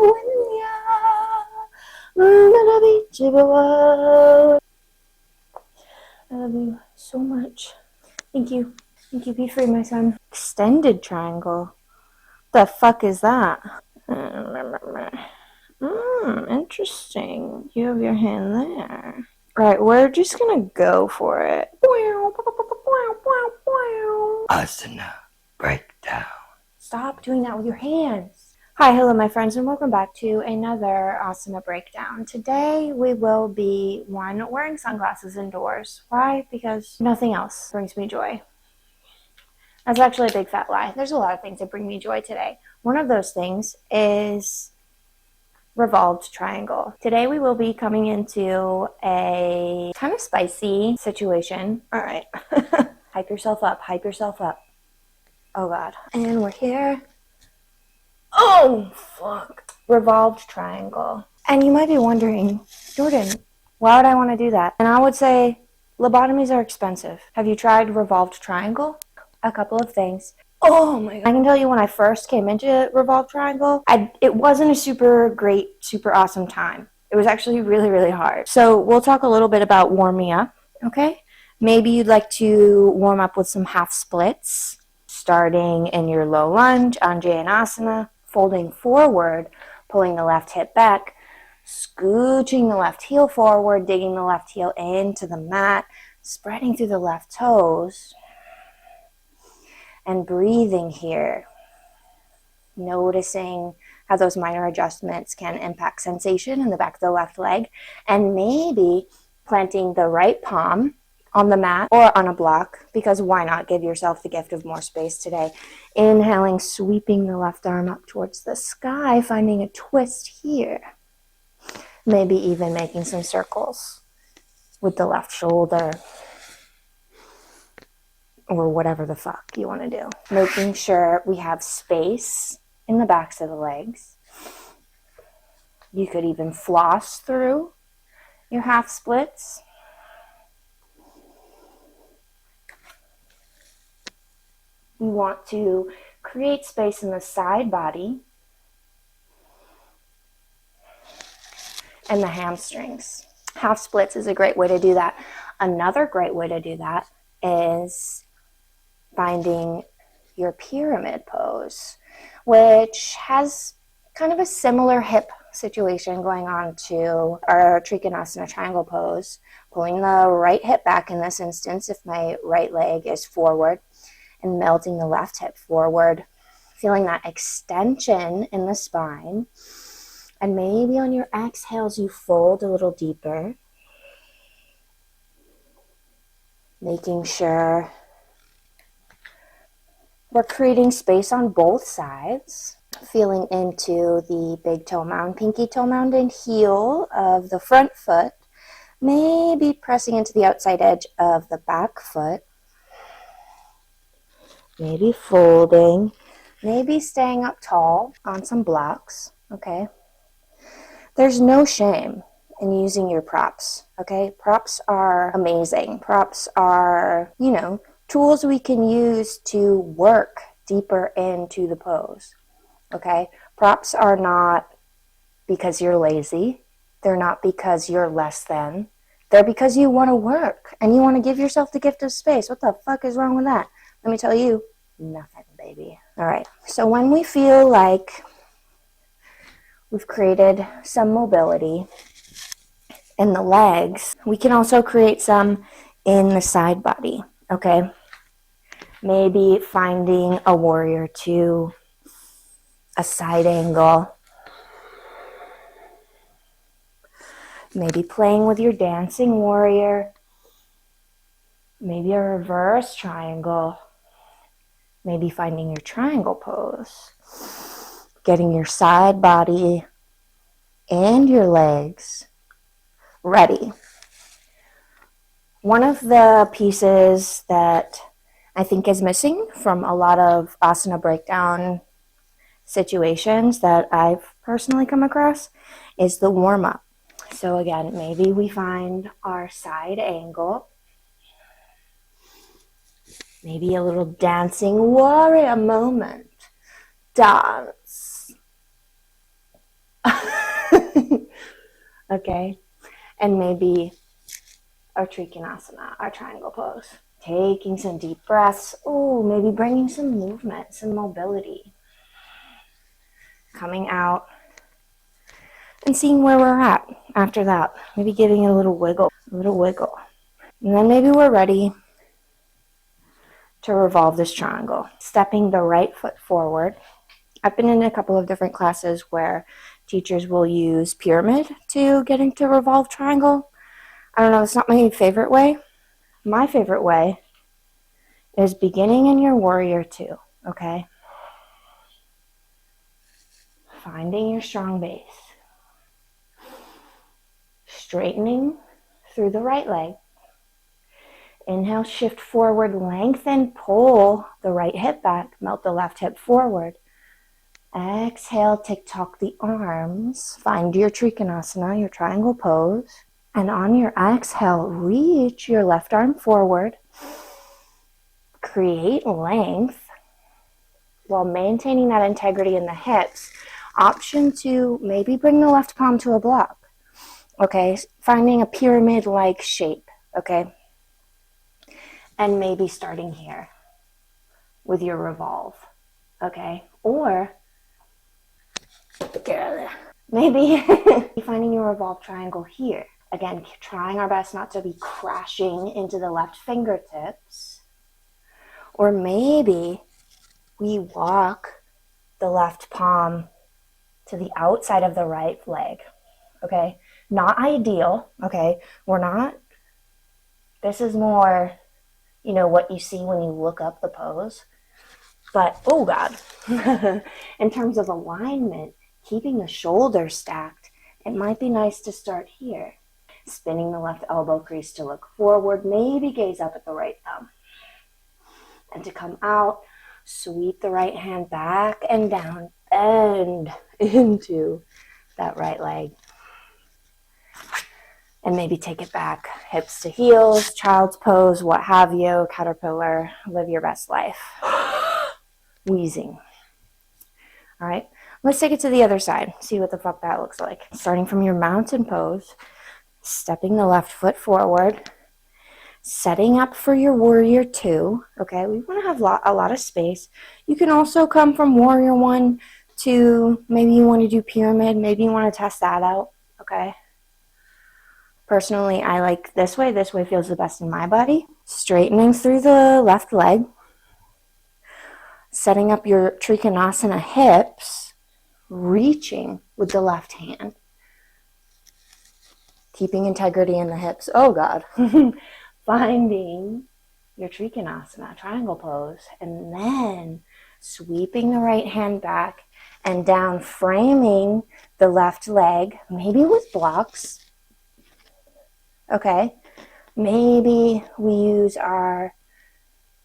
I love you so much. Thank you. Thank you. Be free, my son. Extended triangle. The fuck is that? Interesting. You have your hand there. Alright, we're just gonna go for it. Asana breakdown. Stop doing that with your hands. Hi, hello my friends, and welcome back to another Asana breakdown. Today we will be, one, wearing sunglasses indoors. Why? Because nothing else brings me joy. That's actually a big fat lie. There's a lot of things that bring me joy today. One of those things is Revolved Triangle. Today we will be coming into a kind of spicy situation. All right. Hype yourself up. Hype yourself up. Oh, God. And we're here. Oh, fuck. Revolved Triangle. And you might be wondering, Jordan, why would I want to do that? And I would say, lobotomies are expensive. Have you tried Revolved Triangle? A couple of things. Oh my God. I can tell you when I first came into Revolved Triangle, it wasn't a super great, super awesome time. It was actually really, really hard. So we'll talk a little bit about warming up, okay? Maybe you'd like to warm up with some half splits, starting in your low lunge, Anjaneyasana, folding forward, pulling the left hip back, scooching the left heel forward, digging the left heel into the mat, spreading through the left toes, and breathing here, noticing how those minor adjustments can impact sensation in the back of the left leg, and maybe planting the right palm on the mat or on a block, because why not give yourself the gift of more space today. Inhaling, sweeping the left arm up towards the sky, finding a twist here. Maybe even making some circles with the left shoulder, or whatever the fuck you want to do. Making sure we have space in the backs of the legs. You could even floss through your half splits. You want to create space in the side body and the hamstrings. Half splits is a great way to do that. Another great way to do that is finding your pyramid pose, which has kind of a similar hip situation going on to our Trikonasana triangle pose. Pulling the right hip back in this instance if my right leg is forward, and melting the left hip forward, feeling that extension in the spine. And maybe on your exhales you fold a little deeper, making sure we're creating space on both sides, feeling into the big toe mound, pinky toe mound and heel of the front foot, maybe pressing into the outside edge of the back foot, maybe folding, maybe staying up tall on some blocks, okay? There's no shame in using your props, okay? Props are amazing. Props are, tools we can use to work deeper into the pose, okay? Props are not because you're lazy. They're not because you're less than. They're because you want to work and you want to give yourself the gift of space. What the fuck is wrong with that? Let me tell you, nothing, baby. All right, so when we feel like we've created some mobility in the legs, we can also create some in the side body, okay? Maybe finding a warrior two, a side angle. Maybe playing with your dancing warrior. Maybe a reverse triangle. Maybe finding your triangle pose. Getting your side body and your legs ready. One of the pieces that I think is missing from a lot of asana breakdown situations that I've personally come across is the warm-up. So again, maybe we find our side angle, maybe a little dancing warrior moment. Dance. Okay, and maybe our Trikonasana, our triangle pose. Taking some deep breaths. Oh, maybe bringing some movement, some mobility. Coming out and seeing where we're at after that. Maybe giving it a little wiggle, And then maybe we're ready to revolve this triangle. Stepping the right foot forward. I've been in a couple of different classes where teachers will use pyramid to get into revolved triangle. I don't know, it's not my favorite way. My favorite way is beginning in your warrior two, okay? Finding your strong base. Straightening through the right leg. Inhale, shift forward, lengthen, pull the right hip back, melt the left hip forward. Exhale, tick-tock the arms. Find your Trikonasana, your triangle pose. And on your exhale, reach your left arm forward. Create length while maintaining that integrity in the hips. Option to maybe bring the left palm to a block. Okay, finding a pyramid-like shape, okay? And maybe starting here with your revolve, okay? Or maybe finding your revolved triangle here. Again, trying our best not to be crashing into the left fingertips. Or maybe we walk the left palm to the outside of the right leg, okay? Not ideal, okay? This is more, what you see when you look up the pose. But, oh God, in terms of alignment, keeping the shoulders stacked, it might be nice to start here. Spinning the left elbow crease to look forward, maybe gaze up at the right thumb. And to come out, sweep the right hand back and down, bend into that right leg. And maybe take it back, hips to heels, child's pose, what have you, caterpillar, live your best life. Wheezing. All right, let's take it to the other side, see what the fuck that looks like. Starting from your mountain pose, stepping the left foot forward, setting up for your warrior two, okay? We want to have a lot of space. You can also come from warrior one to maybe you want to do pyramid, maybe you want to test that out, okay? Personally, I like this way. This way feels the best in my body. Straightening through the left leg, setting up your Trikonasana hips, reaching with the left hand, keeping integrity in the hips. Oh God. Finding your Trikonasana, triangle pose, and then sweeping the right hand back and down, framing the left leg, maybe with blocks. Okay, maybe we use our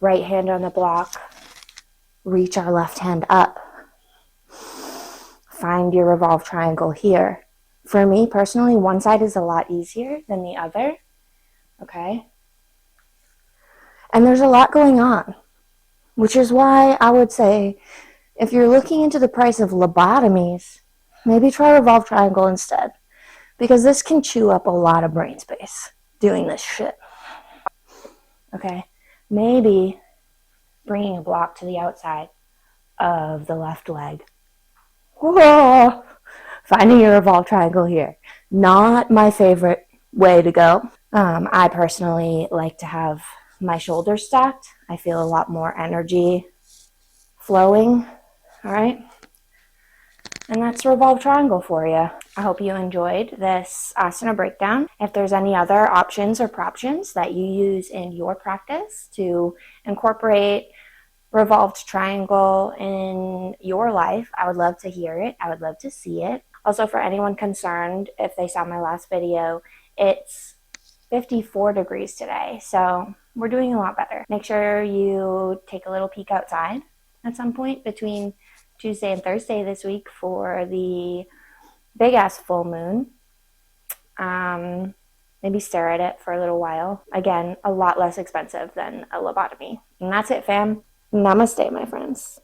right hand on the block, reach our left hand up. Find your revolved triangle here. For me personally, one side is a lot easier than the other, okay? And there's a lot going on, which is why I would say if you're looking into the price of lobotomies, maybe try revolved triangle instead, because this can chew up a lot of brain space doing this shit. Okay, maybe bringing a block to the outside of the left leg. Whoa! Finding your revolved triangle here. Not my favorite way to go. I personally like to have my shoulders stacked. I feel a lot more energy flowing, all right? And that's revolved triangle for you. I hope you enjoyed this asana breakdown. If there's any other options or proptions that you use in your practice to incorporate revolved triangle in your life, I would love to hear it. I would love to see it. Also, for anyone concerned, if they saw my last video, it's 54 degrees today, so we're doing a lot better. Make sure you take a little peek outside at some point between Tuesday and Thursday this week for the big ass full moon. Maybe stare at it for a little while. Again, a lot less expensive than a lobotomy. And that's it, fam. Namaste, my friends.